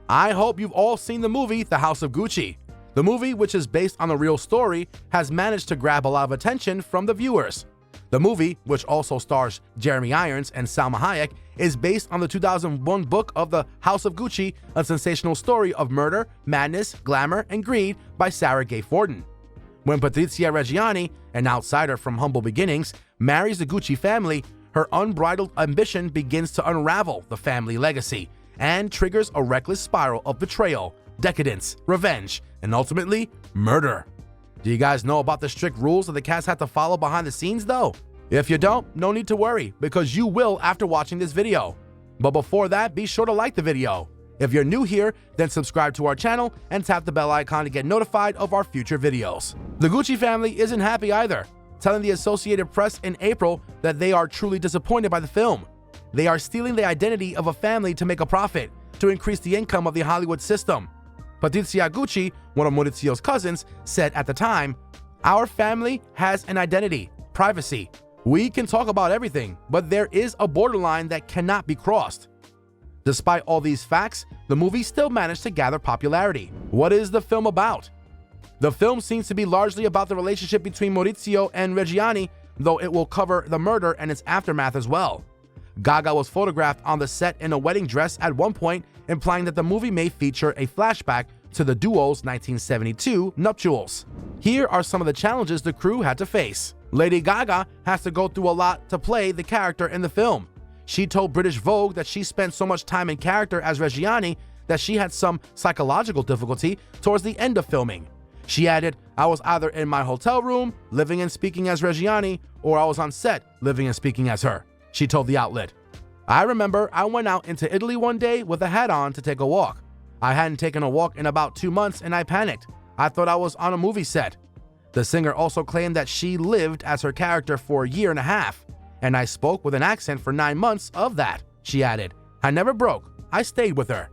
I hope you've all seen the movie The House of Gucci. The movie, which is based on a real story, has managed to grab a lot of attention from the viewers. The movie, which also stars Jeremy Irons and Salma Hayek, is based on the 2001 book of The House of Gucci, a sensational story of murder, madness, glamour, and greed by Sarah Gay Fortin. When Patrizia Reggiani, an outsider from humble beginnings, marries the Gucci family, her unbridled ambition begins to unravel the family legacy and triggers a reckless spiral of betrayal, decadence, revenge, and ultimately, murder. Do you guys know about the strict rules that the cast had to follow behind the scenes though? If you don't, no need to worry, because you will after watching this video. But before that, be sure to like the video. If you're new here, then subscribe to our channel and tap the bell icon to get notified of our future videos. The Gucci family isn't happy either, telling the Associated Press in April that they are truly disappointed by the film. They are stealing the identity of a family to make a profit, to increase the income of the Hollywood system. Patrizia Gucci, one of Maurizio's cousins, said at the time, "Our family has an identity, privacy. We can talk about everything, but there is a borderline that cannot be crossed." Despite all these facts, the movie still managed to gather popularity. What is the film about? The film seems to be largely about the relationship between Maurizio and Reggiani, though it will cover the murder and its aftermath as well. Gaga was photographed on the set in a wedding dress at one point, implying that the movie may feature a flashback to the duo's 1972 nuptials. Here are some of the challenges the crew had to face. Lady Gaga has to go through a lot to play the character in the film. She told British Vogue that she spent so much time in character as Reggiani that she had some psychological difficulty towards the end of filming. She added, "I was either in my hotel room, living and speaking as Reggiani, or I was on set, living and speaking as her," she told the outlet. "I remember I went out into Italy one day with a hat on to take a walk. I hadn't taken a walk in about 2 months and I panicked. I thought I was on a movie set." The singer also claimed that she lived as her character for a year and a half, "And I spoke with an accent for 9 months of that," she added. "I never broke. I stayed with her."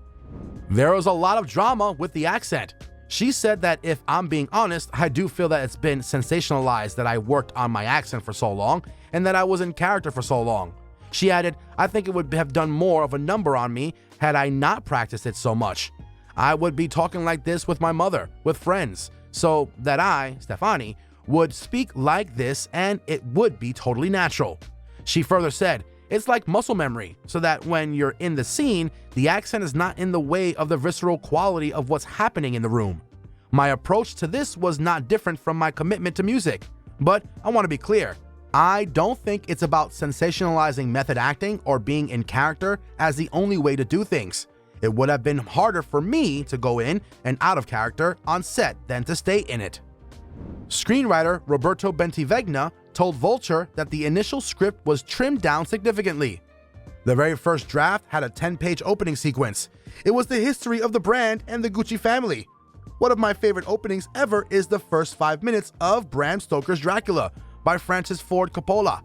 There was a lot of drama with the accent. She said that if I'm being honest, I do feel that it's been sensationalized that I worked on my accent for so long and that I was in character for so long. She added, "I think it would have done more of a number on me had I not practiced it so much. I would be talking like this with my mother, with friends, so that I, Stefani, would speak like this and it would be totally natural." She further said, "It's like muscle memory, so that when you're in the scene, the accent is not in the way of the visceral quality of what's happening in the room. My approach to this was not different from my commitment to music. But I want to be clear, I don't think it's about sensationalizing method acting or being in character as the only way to do things. It would have been harder for me to go in and out of character on set than to stay in it." Screenwriter Roberto Bentivegna told Vulture that the initial script was trimmed down significantly. "The very first draft had a 10-page opening sequence. It was the history of the brand and the Gucci family. One of my favorite openings ever is the first 5 minutes of Bram Stoker's Dracula by Francis Ford Coppola.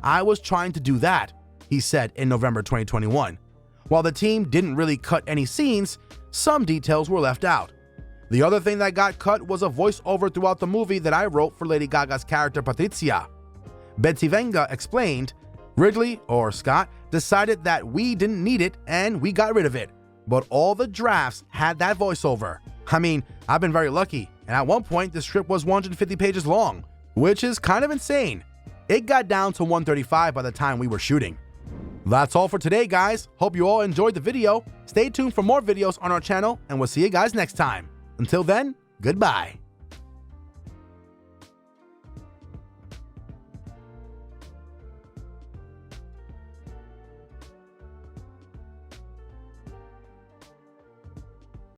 I was trying to do that," he said in November 2021. While the team didn't really cut any scenes, some details were left out. The other thing that got cut was a voiceover throughout the movie that I wrote for Lady Gaga's character Patrizia. Bentivegna explained, "Ridley, or Scott, decided that we didn't need it and we got rid of it. But all the drafts had that voiceover. I mean, I've been very lucky, and at one point the script was 150 pages long, which is kind of insane. It got down to 135 by the time we were shooting." That's all for today, guys. Hope you all enjoyed the video. Stay tuned for more videos on our channel, and we'll see you guys next time. Until then, goodbye.